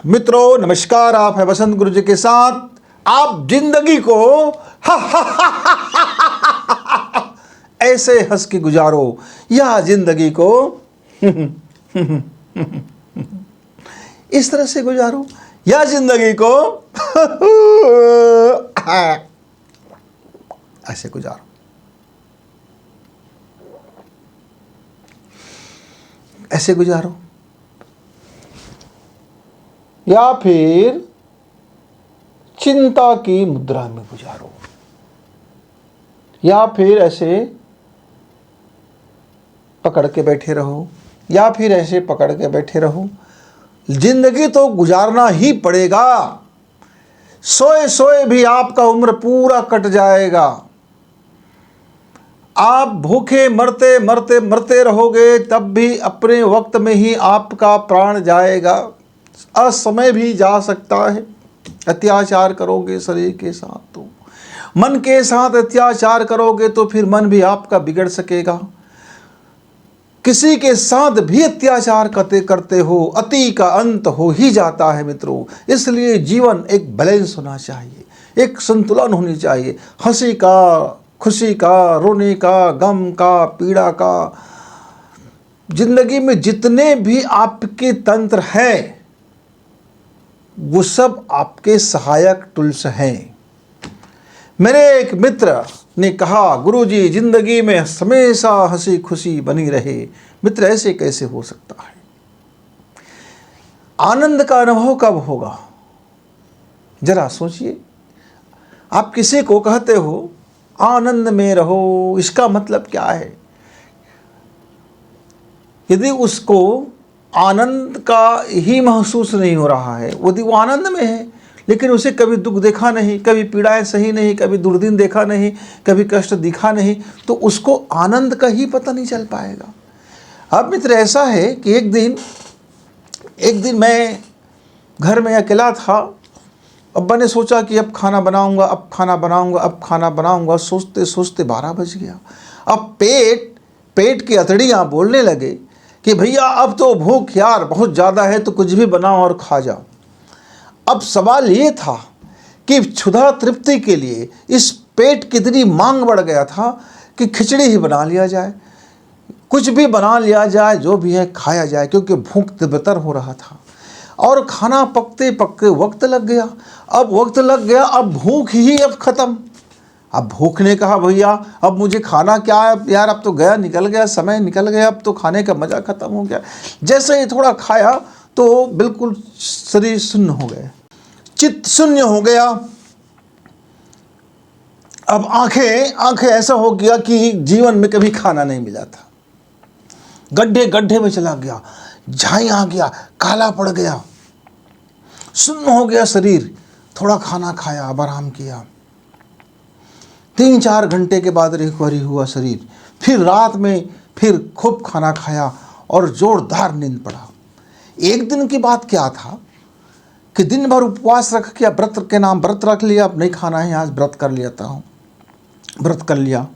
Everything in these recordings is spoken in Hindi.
मित्रों नमस्कार, आप है बसंत गुरु जी के साथ। आप जिंदगी को ऐसे हंस के गुजारो या जिंदगी को इस तरह से गुजारो या जिंदगी को ऐसे गुजारो। ऐसे गुजारो या फिर चिंता की मुद्रा में गुजारो या फिर ऐसे पकड़ के बैठे रहो या फिर ऐसे पकड़ के बैठे रहो। जिंदगी तो गुजारना ही पड़ेगा। सोए सोए भी आपका उम्र पूरा कट जाएगा। आप भूखे मरते मरते मरते रहोगे तब भी अपने वक्त में ही आपका प्राण जाएगा। असमय भी जा सकता है। अत्याचार करोगे शरीर के साथ तो मन के साथ अत्याचार करोगे तो फिर मन भी आपका बिगड़ सकेगा। किसी के साथ भी अत्याचार करते हो, अति का अंत हो ही जाता है मित्रों। इसलिए जीवन एक बैलेंस होना चाहिए, एक संतुलन होनी चाहिए। हंसी का, खुशी का, रोने का, गम का, पीड़ा का, जिंदगी में जितने भी आपके तंत्र हैं वो सब आपके सहायक टूल्स हैं। मेरे एक मित्र ने कहा, गुरुजी जिंदगी में हमेशा हंसी खुशी बनी रहे। मित्र ऐसे कैसे हो सकता है? आनंद का अनुभव कब होगा? जरा सोचिए। आप किसी को कहते हो आनंद में रहो, इसका मतलब क्या है? यदि उसको आनंद का ही महसूस नहीं हो रहा है, यदि वो आनंद में है लेकिन उसे कभी दुख देखा नहीं, कभी पीड़ाएं सही नहीं, कभी दुर्दिन देखा नहीं, कभी कष्ट दिखा नहीं, तो उसको आनंद का ही पता नहीं चल पाएगा। अब मित्र ऐसा है कि एक दिन मैं घर में अकेला था। अब्बा ने सोचा कि अब खाना बनाऊंगा। सोचते सोचते 12 बज गया। अब पेट की अतड़ियाँ बोलने लगे कि भैया अब तो भूख यार बहुत ज़्यादा है, तो कुछ भी बनाओ और खा जाओ। अब सवाल ये था कि क्षुधा तृप्ति के लिए इस पेट की इतनी मांग बढ़ गया था कि खिचड़ी ही बना लिया जाए, कुछ भी बना लिया जाए, जो भी है खाया जाए, क्योंकि भूख तीव्रतर हो रहा था। और खाना पकते पकते वक्त लग गया। अब भूख ही अब ख़त्म। अब भूख ने कहा भैया अब मुझे खाना क्या है यार, अब तो निकल गया, समय निकल गया, अब तो खाने का मज़ा ख़त्म हो गया। जैसे ही थोड़ा खाया तो बिल्कुल शरीर शून्य हो गया, चित्त शून्य हो गया। अब आंखें ऐसा हो गया कि जीवन में कभी खाना नहीं मिला था। गड्ढे में चला गया, झाई आ गया, काला पड़ गया, शून्य हो गया शरीर। थोड़ा खाना खाया, अब आराम किया। 3-4 घंटे के बाद रिकवरी हुआ शरीर। फिर रात में फिर खूब खाना खाया और जोरदार नींद पड़ा। एक दिन की बात क्या था कि दिन भर उपवास रख के व्रत रख लिया, अब नहीं खाना है, आज व्रत कर लिया।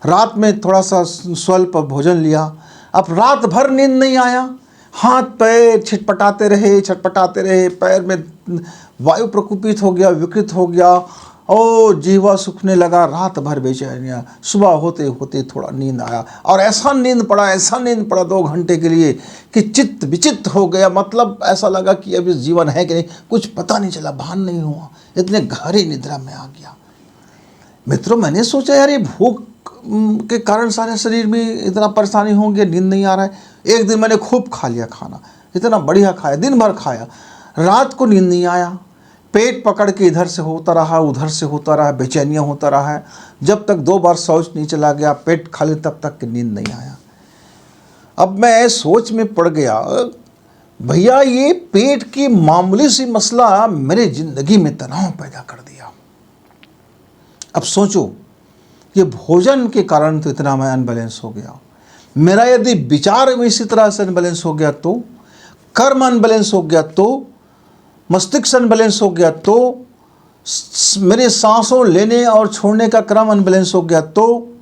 रात में थोड़ा सा स्वल्प भोजन लिया। अब रात भर नींद नहीं आया। हाथ पैर छटपटाते रहे, पैर में वायु प्रकोपित हो गया, विकृत हो गया, और जीवा सूखने लगा। रात भर बेचैनियाँ। सुबह होते होते थोड़ा नींद आया और ऐसा नींद पड़ा 2 घंटे के लिए कि चित्त विचित्त हो गया। मतलब ऐसा लगा कि अब इस जीवन है कि नहीं, कुछ पता नहीं चला, भान नहीं हुआ, इतने गहरी निद्रा में आ गया। मित्रों मैंने सोचा यार ये भूख के कारण सारे शरीर में इतना परेशानी होंगी, नींद नहीं आ रहा है। एक दिन मैंने खूब खा लिया खाना, इतना बढ़िया खाया, दिन भर खाया। रात को नींद नहीं आया। पेट पकड़ के इधर से होता रहा, उधर से होता रहा, बेचैनियाँ होता रहा। जब तक 2 बार शौच नहीं चला गया, पेट खाली, तब तक की नींद नहीं आया। अब मैं सोच में पड़ गया, भैया ये पेट की मामूली सी मसला मेरे जिंदगी में तनाव पैदा कर दिया। अब सोचो, ये भोजन के कारण तो इतना मैं अनबैलेंस हो गया। मेरा यदि विचार में इसी तरह से अनबैलेंस हो गया तो, कर्म अनबैलेंस हो गया तो, मस्तिष्क अनबैलेंस हो गया तो, मेरे सांसों लेने और छोड़ने का क्रम अनबैलेंस हो गया तो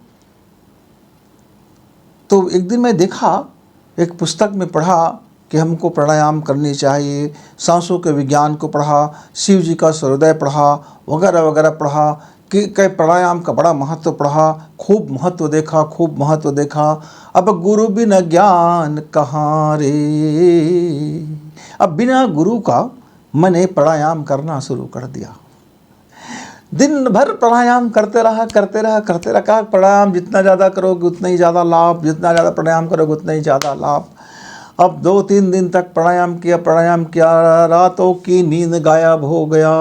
एक दिन मैं देखा, एक पुस्तक में पढ़ा कि हमको प्राणायाम करनी चाहिए, सांसों के विज्ञान को पढ़ा, शिव जी का सूर्योदय पढ़ा, वगैरह वगैरह पढ़ा, कि कई प्राणायाम का बड़ा महत्व पढ़ा, खूब महत्व देखा, खूब महत्व देखा। अब गुरु बिना ज्ञान कहाँ रे। अब बिना गुरु का मैंने प्राणायाम करना शुरू कर दिया। दिन भर प्राणायाम करते रहा। कहा प्राणायाम जितना ज़्यादा करोगे उतना ही ज़्यादा लाभ, जितना ज़्यादा प्राणायाम करोगे उतना ही ज़्यादा लाभ। अब 2-3 दिन तक प्राणायाम किया, रातों की नींद गायब हो गया,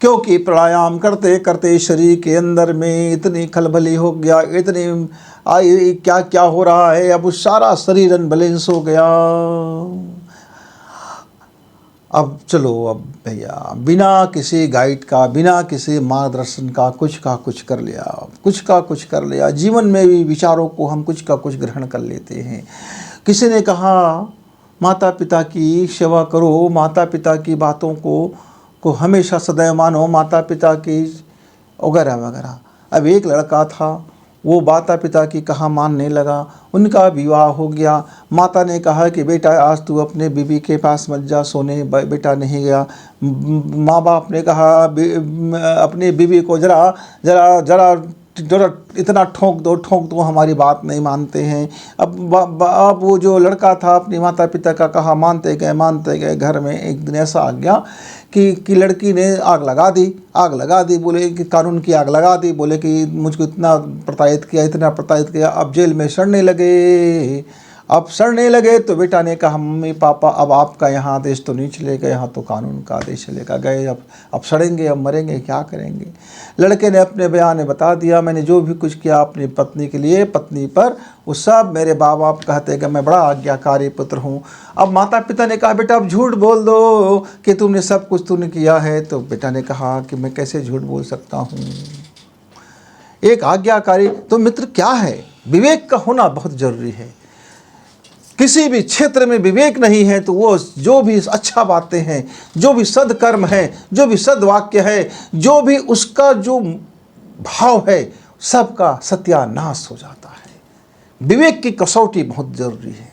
क्योंकि प्राणायाम करते करते शरीर के अंदर में इतनी खलबली हो गया, इतनी क्या क्या हो रहा है, अब सारा शरीर अनबैलेंस हो गया। अब चलो, अब भैया बिना किसी गाइड का, बिना किसी मार्गदर्शन का कुछ कर लिया। जीवन में भी विचारों को हम कुछ का कुछ ग्रहण कर लेते हैं। किसी ने कहा माता पिता की सेवा करो, माता पिता की बातों को हमेशा सदैव मानो, माता पिता की वगैरह वगैरह। अब एक लड़का था, वो माता पिता की कहा मानने लगा, उनका विवाह हो गया। माता ने कहा कि बेटा आज तू अपने बीवी के पास मत जा सोने। बेटा नहीं गया। माँ बाप ने कहा अपनी बीवी को जरा इतना ठोक दो, हमारी बात नहीं मानते हैं। अब वो जो लड़का था अपनी माता पिता का कहा मानते गए। घर में एक दिन ऐसा आ गया कि लड़की ने आग लगा दी। बोले कि कानून की आग लगा दी। बोले कि मुझको इतना प्रताड़ित किया, अब जेल में सड़ने लगे। तो बेटा ने कहा मम्मी पापा अब आपका यहाँ आदेश तो नहीं चलेगा, यहाँ तो कानून का आदेश चलेगा। गए, अब सड़ेंगे, अब मरेंगे, क्या करेंगे। लड़के ने अपने बयान में बता दिया, मैंने जो भी कुछ किया अपनी पत्नी के लिए, पत्नी पर, वो सब मेरे बाप बाप कहते कि मैं बड़ा आज्ञाकारी पुत्र हूँ। अब माता पिता ने कहा बेटा अब झूठ बोल दो कि तुमने सब कुछ किया है। तो बेटा ने कहा कि मैं कैसे झूठ बोल सकता हूँ, एक आज्ञाकारी। तो मित्र क्या है, विवेक का होना बहुत जरूरी है। किसी भी क्षेत्र में विवेक नहीं है तो वो जो भी अच्छा बातें हैं, जो भी सदकर्म है, जो भी सद्वाक्य है, जो भी उसका जो भाव है, सबका सत्यानाश हो जाता है। विवेक की कसौटी बहुत जरूरी है।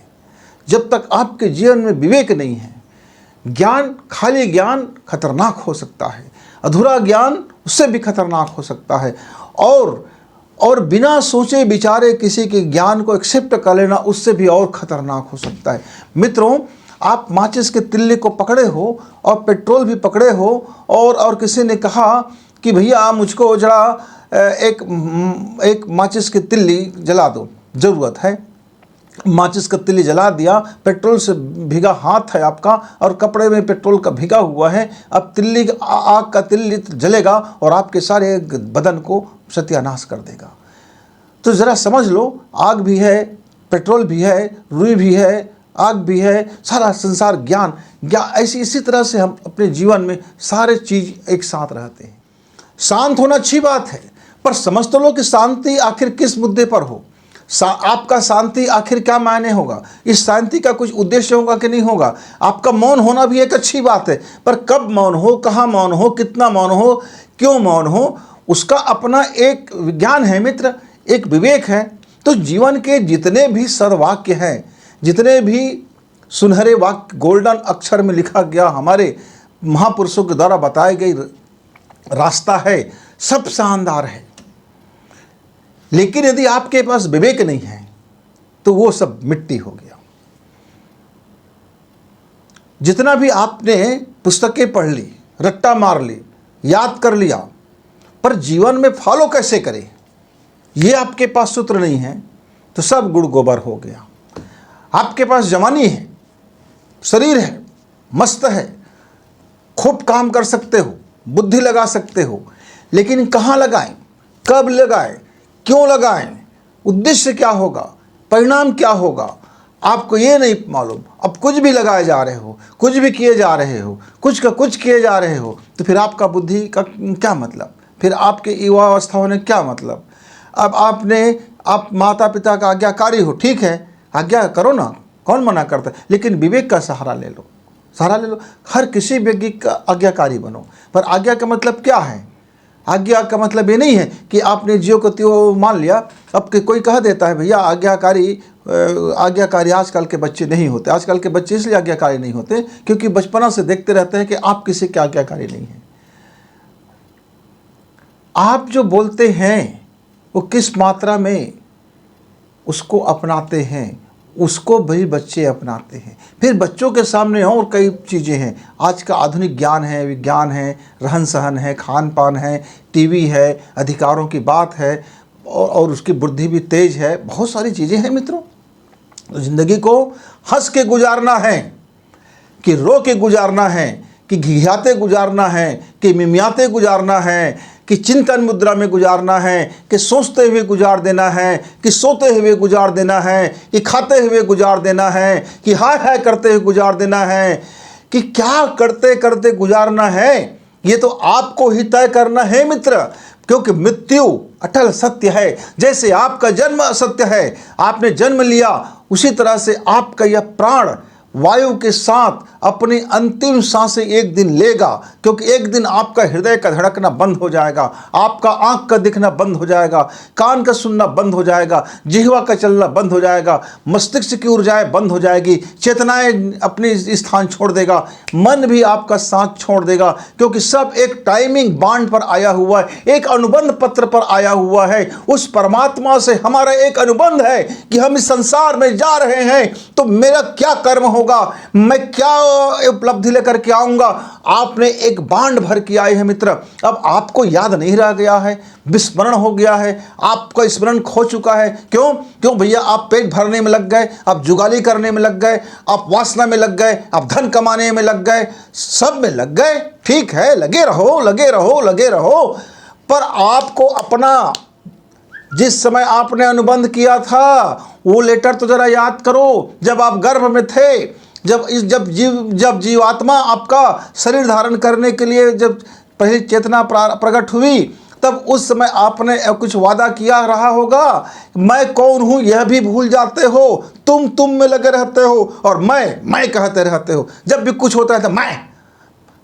जब तक आपके जीवन में विवेक नहीं है, खाली ज्ञान खतरनाक हो सकता है, अधूरा ज्ञान उससे भी खतरनाक हो सकता है, और बिना सोचे विचारे किसी के ज्ञान को एक्सेप्ट कर लेना उससे भी और खतरनाक हो सकता है। मित्रों, आप माचिस के तिल्ली को पकड़े हो और पेट्रोल भी पकड़े हो, और किसी ने कहा कि भैया मुझको जरा एक माचिस की तिल्ली जला दो, ज़रूरत है। माचिस का तिल्ली जला दिया, पेट्रोल से भीगा हाथ है आपका और कपड़े में पेट्रोल का भीगा हुआ है। अब आग का तिल्ली जलेगा और आपके सारे बदन को सत्यानाश कर देगा। तो ज़रा समझ लो, आग भी है, पेट्रोल भी है, रुई भी है, आग भी है, सारा संसार ज्ञान इसी तरह से हम अपने जीवन में सारे चीज़ एक साथ रहते हैं। शांत होना अच्छी बात है, पर समझ तो लो कि शांति आखिर किस मुद्दे पर हो। आपका शांति आखिर क्या मायने होगा, इस शांति का कुछ उद्देश्य होगा कि नहीं होगा। आपका मौन होना भी एक अच्छी बात है, पर कब मौन हो, कहाँ मौन हो, कितना मौन हो, क्यों मौन हो, उसका अपना एक विज्ञान है मित्र, एक विवेक है। तो जीवन के जितने भी सद्वाक्य हैं, जितने भी सुनहरे वाक्य गोल्डन अक्षर में लिखा गया हमारे महापुरुषों के द्वारा बताए गई रास्ता है, सब शानदार है। लेकिन यदि आपके पास विवेक नहीं है तो वो सब मिट्टी हो गया। जितना भी आपने पुस्तकें पढ़ ली, रट्टा मार ली, याद कर लिया, पर जीवन में फॉलो कैसे करें, ये आपके पास सूत्र नहीं है तो सब गुड़ गोबर हो गया। आपके पास जवानी है, शरीर है, मस्त है, खूब काम कर सकते हो, बुद्धि लगा सकते हो, लेकिन कहाँ लगाएं, कब लगाएं, क्यों लगाएं, उद्देश्य क्या होगा, परिणाम क्या होगा, आपको ये नहीं मालूम। अब कुछ भी लगाए जा रहे हो, कुछ भी किए जा रहे हो, कुछ का कुछ किए जा रहे हो, तो फिर आपका बुद्धि का क्या मतलब, फिर आपके युवा अवस्था होने क्या मतलब। अब आप माता पिता का आज्ञाकारी हो, ठीक है, आज्ञा करो ना, कौन मना करता है, लेकिन विवेक का सहारा ले लो। हर किसी व्यक्ति का आज्ञाकारी बनो। पर आज्ञा का मतलब क्या है, आज्ञा का मतलब ये नहीं है कि आपने ज्यों को त्यों मान लिया। अब कोई कह देता है भैया आज्ञाकारी आजकल के बच्चे नहीं होते। आजकल के बच्चे इसलिए आज्ञाकारी नहीं होते क्योंकि बचपना से देखते रहते हैं कि आप किसी के आज्ञाकारी नहीं हैं। आप जो बोलते हैं वो किस मात्रा में उसको अपनाते हैं, उसको भी बच्चे अपनाते हैं। फिर बच्चों के सामने और कई चीज़ें हैं। आज का आधुनिक ज्ञान है, विज्ञान है, रहन सहन है, खान पान है, टीवी है, अधिकारों की बात है और उसकी बुद्धि भी तेज है। बहुत सारी चीज़ें हैं मित्रों। तो ज़िंदगी को हंस के गुजारना है कि रो के गुजारना है, कि घिघियाते गुजारना है, कि मिमियाते गुजारना है, कि चिंतन मुद्रा में गुजारना है, कि सोचते हुए गुजार देना है, कि सोते हुए गुजार देना है, कि खाते हुए गुजार देना है, कि हाय हाय करते हुए गुजार देना है, कि क्या करते करते गुजारना है, ये तो आपको ही तय करना है मित्र। क्योंकि मृत्यु अटल सत्य है। जैसे आपका जन्म असत्य है, आपने जन्म लिया, उसी तरह से आपका यह प्राण वायु के साथ अपनी अंतिम सांसें एक दिन लेगा। क्योंकि एक दिन आपका हृदय का धड़कना बंद हो जाएगा, आपका आंख का दिखना बंद हो जाएगा, कान का सुनना बंद हो जाएगा, जिह्वा का चलना बंद हो जाएगा, मस्तिष्क की ऊर्जाएं बंद हो जाएगी, चेतनाएं अपनी स्थान छोड़ देगा, मन भी आपका साथ छोड़ देगा। क्योंकि सब एक टाइमिंग बांड पर आया हुआ है, एक अनुबंध पत्र पर आया हुआ है। उस परमात्मा से हमारा एक अनुबंध है कि हम इस संसार में जा रहे हैं तो मेरा क्या कर्म होगा, मैं क्या उपलब्धि लेकर के आऊंगा। आपने एक बांड भर के आए हैं मित्र। अब आपको याद नहीं रह गया है, विस्मरण हो गया है, आपका स्मरण खो चुका है। क्यों भैया? आप पेट भरने में लग गए, आप जुगाली करने में लग गए, आप वासना में लग गए, आप धन कमाने में लग गए, सब में लग गए। ठीक है, लगे रहो लगे रहो लगे रहो, पर आपको अपना जिस समय आपने अनुबंध किया था वो लेटर तो जरा याद करो। जब आप गर्भ में थे, जब जीवात्मा आपका शरीर धारण करने के लिए जब पहली चेतना प्रकट हुई, तब उस समय आपने कुछ वादा किया रहा होगा। मैं कौन हूँ यह भी भूल जाते हो, तुम में लगे रहते हो और मैं कहते रहते हो। जब भी कुछ होता है तो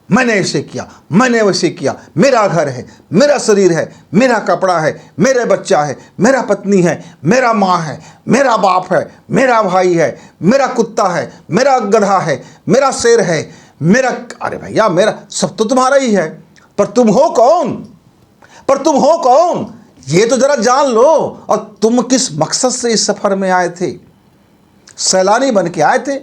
मैंने ऐसे किया, मैंने वैसे किया, मेरा घर है, मेरा शरीर है, मेरा कपड़ा है, मेरे बच्चा है, मेरा पत्नी है, मेरा माँ है, मेरा बाप है, मेरा भाई है, मेरा कुत्ता है, मेरा गधा है, मेरा शेर है, मेरा, अरे भैया मेरा सब तो तुम्हारा ही है। पर तुम हो कौन? ये तो जरा जान लो। और तुम किस मकसद से इस सफर में आए थे? सैलानी बन के आए थे,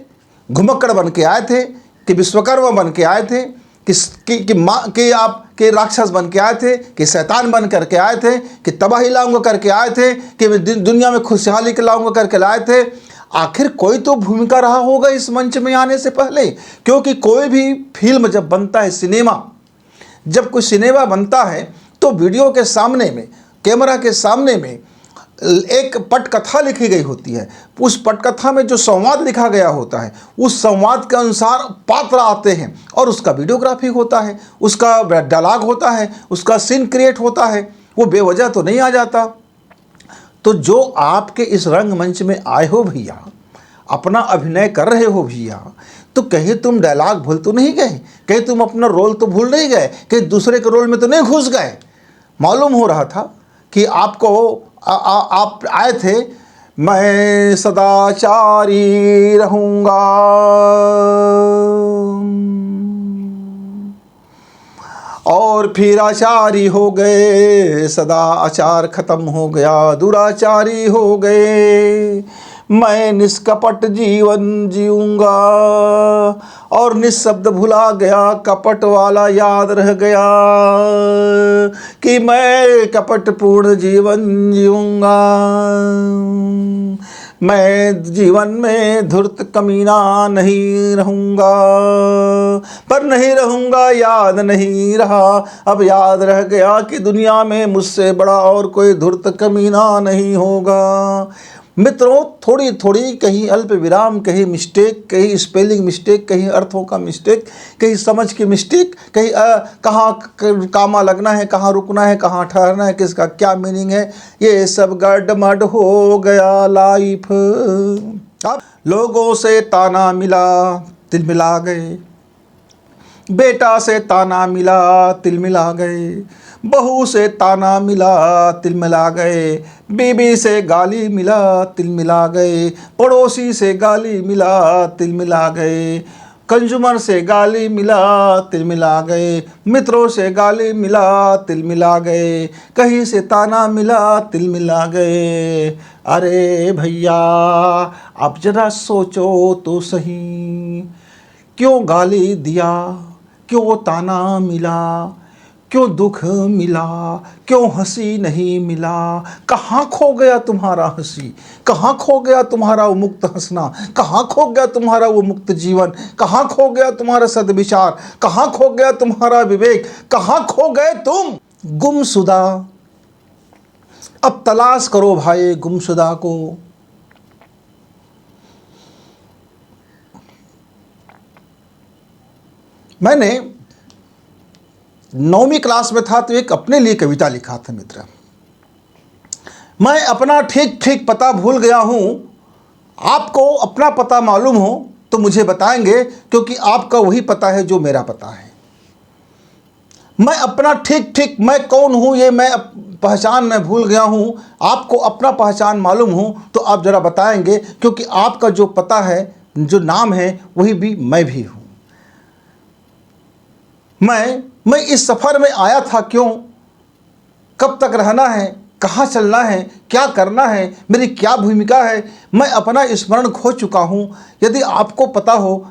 घुमक्कड़ बन के आए थे, कि विश्वकर्मा बन के आए थे, कि आप के राक्षस बन के आए थे, कि शैतान बन करके आए थे, कि तबाही लाऊंगा करके आए थे, कि दुनिया में खुशहाली के लाऊंगा करके लाए थे? आखिर कोई तो भूमिका रहा होगा इस मंच में आने से पहले। क्योंकि कोई भी फिल्म जब बनता है, जब कोई सिनेमा बनता है तो वीडियो के सामने में, कैमरा के सामने में एक पटकथा लिखी गई होती है। उस पटकथा में जो संवाद लिखा गया होता है, उस संवाद के अनुसार पात्र आते हैं और उसका वीडियोग्राफी होता है, उसका डायलॉग होता है, उसका सीन क्रिएट होता है। वो बेवजह तो नहीं आ जाता। तो जो आपके इस रंगमंच में आए हो भैया, अपना अभिनय कर रहे हो भैया, तो कहीं तुम डायलॉग भूल तो नहीं गए? कहीं तुम अपना रोल तो भूल नहीं गए? कहीं दूसरे के रोल में तो नहीं घुस गए? मालूम हो रहा था कि आपको आप आए थे, मैं सदाचारी रहूँगा, और फिर आचारी हो गए, सदा आचार खत्म हो गया, दुराचारी हो गए। मैं निष्कपट जीवन जीऊँगा और निःशब्द भुला गया, कपट वाला याद रह गया कि मैं कपट पूर्ण जीवन जीऊँगा। मैं जीवन में धूर्त कमीना नहीं रहूँगा, पर नहीं रहूँगा याद नहीं रहा। अब याद रह गया कि दुनिया में मुझसे बड़ा और कोई धूर्त कमीना नहीं होगा। मित्रों, थोड़ी थोड़ी कहीं अल्प विराम, कहीं मिस्टेक, कहीं स्पेलिंग मिस्टेक, कहीं अर्थों का मिस्टेक, कहीं समझ की मिस्टेक, कहीं कहाँ कामा लगना है, कहाँ रुकना है, कहाँ ठहरना है, किसका क्या मीनिंग है, ये सब गड़बड़ हो गया लाइफ। अब लोगों से ताना मिला, दिल मिला गए, बेटा से ताना मिला, तिल मिला गए, बहू से ताना मिला तिलमिला गए, बीबी से गाली मिला तिलमिला गए, पड़ोसी से गाली मिला तिलमिला गए, कंज्यूमर से गाली मिला तिलमिला गए, मित्रों से गाली मिला तिलमिला गए, कहीं से ताना मिला तिलमिला गए। अरे भैया अब जरा सोचो तो सही, क्यों गाली दिया, क्यों ताना मिला, क्यों दुख मिला, क्यों हंसी नहीं मिला। कहाँ खो गया तुम्हारा हंसी, कहाँ खो गया तुम्हारा वो मुक्त हंसना, कहाँ खो गया तुम्हारा वो मुक्त जीवन, कहाँ खो गया तुम्हारा सद्विचार, कहाँ खो गया तुम्हारा विवेक, कहाँ खो गए तुम गुमशुदा। अब तलाश करो भाई गुमशुदा को। मैंने 9वीं क्लास में था तो एक अपने लिए कविता लिखा था मित्र। मैं अपना ठीक ठीक पता भूल गया हूँ, आपको अपना पता मालूम हो तो मुझे बताएंगे, क्योंकि आपका वही पता है जो मेरा पता है। मैं अपना ठीक ठीक मैं कौन हूँ ये मैं पहचान में भूल गया हूँ, आपको अपना पहचान मालूम हो तो आप ज़रा बताएंगे, क्योंकि आपका जो पता है जो नाम है वही भी मैं भी हूँ। मैं इस सफ़र में आया था क्यों, कब तक रहना है, कहाँ चलना है, क्या करना है, मेरी क्या भूमिका है, मैं अपना स्मरण खो चुका हूँ। यदि आपको पता हो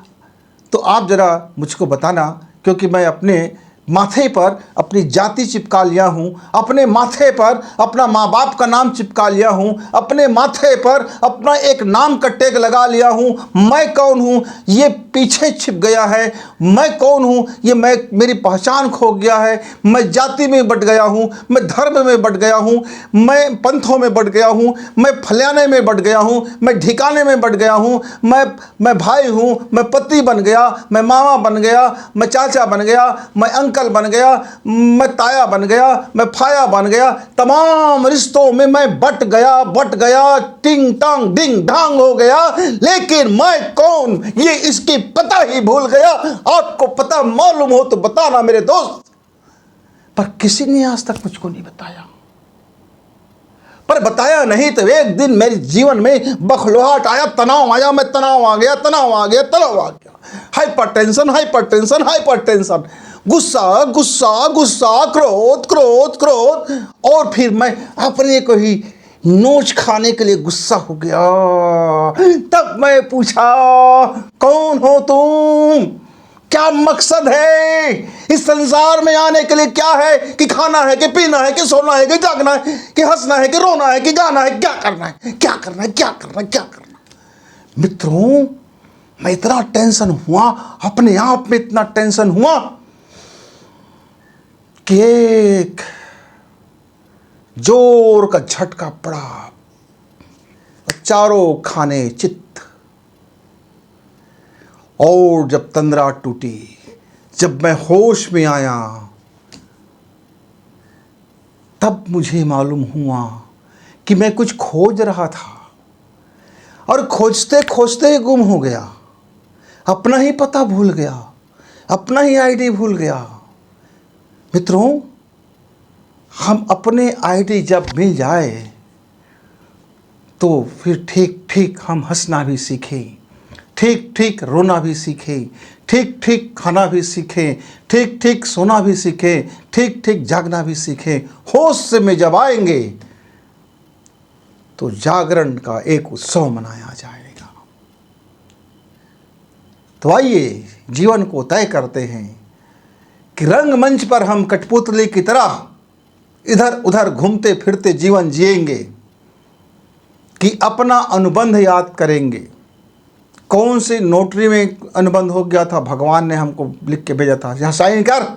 तो आप ज़रा मुझको बताना, क्योंकि मैं अपने माथे पर अपनी जाति चिपका लिया हूँ, अपने माथे पर अपना माँ बाप का नाम चिपका लिया हूँ, अपने माथे पर अपना एक नाम का टैग लगा लिया हूँ। मैं कौन हूँ ये पीछे छिप गया है, मैं कौन हूँ ये मेरी पहचान खो गया है। मैं जाति में बट गया हूँ, मैं धर्म में बट गया हूँ, मैं पंथों में बट गया हूँ, मैं फलाने में बट गया हूँ, मैं ठिकाने में बट गया हूँ। मैं भाई हूँ, मैं पति बन गया, मैं मामा बन गया, मैं चाचा बन गया, मैं अंकल बन गया, मैं ताया बन गया, मैं फाया बन गया। तमाम रिश्तों में मैं बट गया, टिंग टांग डिंग ढांग हो गया, लेकिन मैं कौन ये इसकी पता ही भूल गया। आपको पता मालूम हो तो बताना मेरे दोस्त। पर किसी ने आज तक मुझको नहीं बताया, पर बताया नहीं तो एक दिन मेरे जीवन में बखलाहट आया, तनाव आया, मैं तनाव आ गया, हाइपरटेंशन, गुस्सा, क्रोध, और फिर मैं अपने को ही नोच खाने के लिए गुस्सा हो गया। तब मैं पूछा, कौन हो तुम, क्या मकसद है इस संसार में आने के लिए, क्या है कि खाना है कि पीना है कि सोना है कि जागना है कि हंसना है कि रोना है कि गाना है, क्या करना। मित्रों, मैं इतना टेंशन हुआ, अपने आप में इतना टेंशन हुआ कि एक जोर का झटका पड़ा, चारों खाने चित्त, और जब तंद्रा टूटी, जब मैं होश में आया, तब मुझे मालूम हुआ कि मैं कुछ खोज रहा था और खोजते खोजते गुम हो गया, अपना ही पता भूल गया, अपना ही आईडी भूल गया। मित्रों, हम अपने आईडी जब मिल जाए तो फिर ठीक ठीक हम हंसना भी सीखें, ठीक ठीक रोना भी सीखें, ठीक ठीक खाना भी सीखें, ठीक ठीक सोना भी सीखें, ठीक ठीक जागना भी सीखें। होश से में जब आएंगे तो जागरण का एक उत्सव मनाया जाएगा। तो आइए जीवन को तय करते हैं कि रंगमंच पर हम कठपुतली की तरह इधर उधर घूमते फिरते जीवन जिएंगे, कि अपना अनुबंध याद करेंगे। कौन सी नोटरी में अनुबंध हो गया था, भगवान ने हमको लिख के भेजा था, यहाँ साइन कर,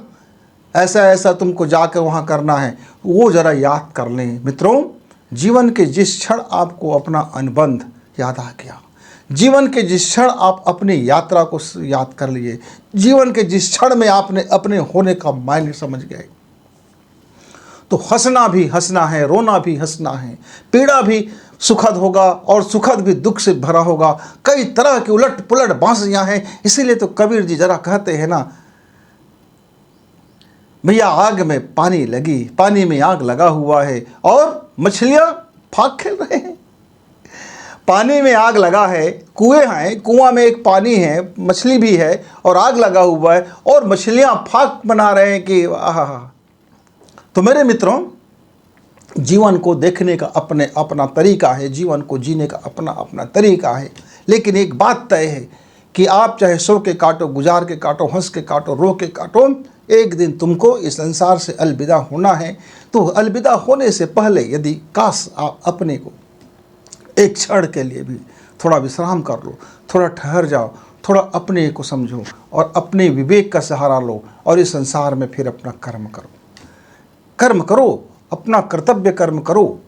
ऐसा ऐसा तुमको जाकर वहाँ करना है, वो ज़रा याद कर लें। मित्रों, जीवन के जिस क्षण आपको अपना अनुबंध याद आ गया, जीवन के जिस क्षण आप अपनी यात्रा को याद कर लिए, जीवन के जिस क्षण में आपने अपने होने का मायने समझ गए, तो हंसना भी हंसना है, रोना भी हंसना है, पीड़ा भी सुखद होगा और सुखद भी दुख से भरा होगा। कई तरह की उलट पुलट बांसियाँ हैं। इसीलिए तो कबीर जी जरा कहते हैं ना, भैया आग में पानी लगी, पानी में आग लगा हुआ है और मछलियां फाग खेल रहे हैं। पानी में आग लगा है, कुएं हैं, कुआं में एक पानी है, मछली भी है और आग लगा हुआ है और मछलियां फाग बना रहे हैं कि आहा। तो मेरे मित्रों, जीवन को देखने का अपना तरीका है, जीवन को जीने का अपना तरीका है। लेकिन एक बात तय है कि आप चाहे सो के काटो, गुजार के काटो, हंस के काटो, रो के काटो, एक दिन तुमको इस संसार से अलविदा होना है। तो अलविदा होने से पहले यदि काश आप अपने को एक क्षण के लिए भी थोड़ा विश्राम कर लो, थोड़ा ठहर जाओ, थोड़ा अपने को समझो और अपने विवेक का सहारा लो और इस संसार में फिर अपना कर्म करो। कर्म करो, अपना कर्तव्य कर्म करो।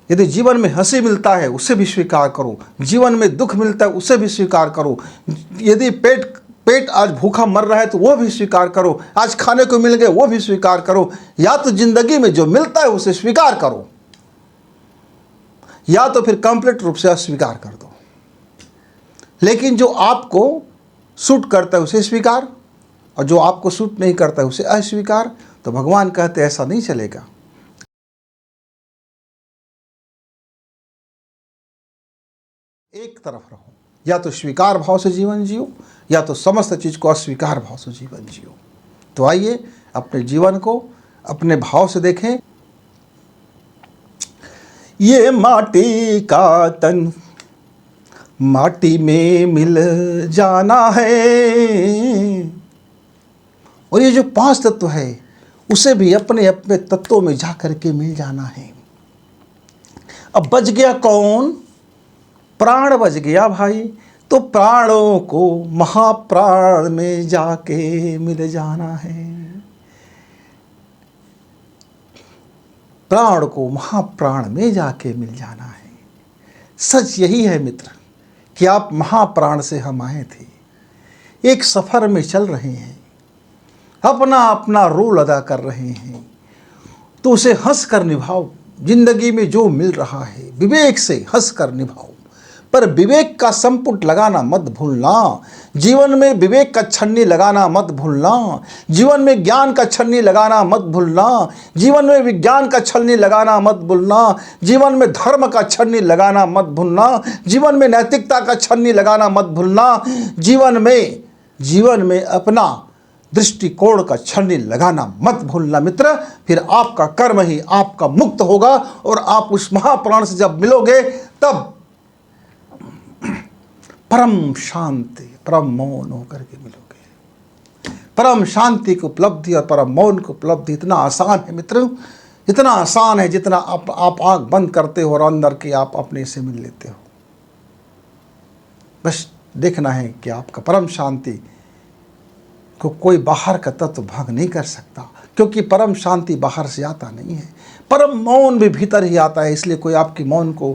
यदि जीवन में हंसी मिलता है उसे भी स्वीकार करो, जीवन में दुख मिलता है उसे भी स्वीकार करो। यदि पेट आज भूखा मर रहा है तो वो भी स्वीकार करो, आज खाने को मिल गए वो भी स्वीकार करो। या तो जिंदगी में जो मिलता है उसे स्वीकार करो, या तो फिर कंप्लीट रूप से अस्वीकार कर दो। लेकिन जो आपको सूट करता है उसे स्वीकार और जो आपको सूट नहीं करता है उसे अस्वीकार। तो भगवान कहते ऐसा नहीं चलेगा। एक तरफ रहो, या तो स्वीकार भाव से जीवन जियो या तो समस्त चीज को अस्वीकार भाव से जीवन जियो। तो आइए अपने जीवन को अपने भाव से देखें। ये माटी का तन माटी में मिल जाना है और ये जो 5 तत्व है उसे भी अपने अपने तत्वों में जाकर के मिल जाना है। अब बच गया कौन? प्राण बच गया भाई। तो प्राणों को महाप्राण में जाके मिल जाना है। प्राण को महाप्राण में जाके मिल जाना है। सच यही है मित्र कि आप महाप्राण से हम आए थे, एक सफर में चल रहे हैं, अपना अपना रोल अदा कर रहे हैं। तो उसे हंस कर निभाओ। जिंदगी में जो मिल रहा है विवेक से हंस कर निभाओ, पर विवेक का संपुट लगाना मत भूलना। जीवन में विवेक का छन्नी लगाना मत भूलना। जीवन में ज्ञान का छन्नी लगाना मत भूलना। जीवन में विज्ञान का छन्नी लगाना मत भूलना। जीवन में धर्म का छन्नी लगाना मत भूलना। जीवन में नैतिकता का छन्नी लगाना मत भूलना। जीवन में अपना दृष्टिकोण का छन्नी लगाना मत भूलना मित्र। फिर आपका कर्म ही आपका मुक्त होगा और आप उस महाप्राण से जब मिलोगे तब परम शांति, परम मौन होकर के मिलोगे। परम शांति की उपलब्धि और परम मौन की उपलब्धि इतना आसान है मित्र, इतना आसान है जितना आप आंख बंद करते हो और अंदर के आप अपने से मिल लेते हो। बस देखना है कि आपका परम शांति को कोई बाहर का तत्व भंग नहीं कर सकता, क्योंकि परम शांति बाहर से आता नहीं है। परम मौन भी भीतर ही आता है, इसलिए कोई आपकी मौन को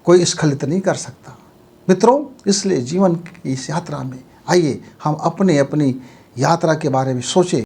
कोई स्खलित नहीं कर सकता मित्रों। इसलिए जीवन की इस यात्रा में आइए हम अपनी यात्रा के बारे में सोचें।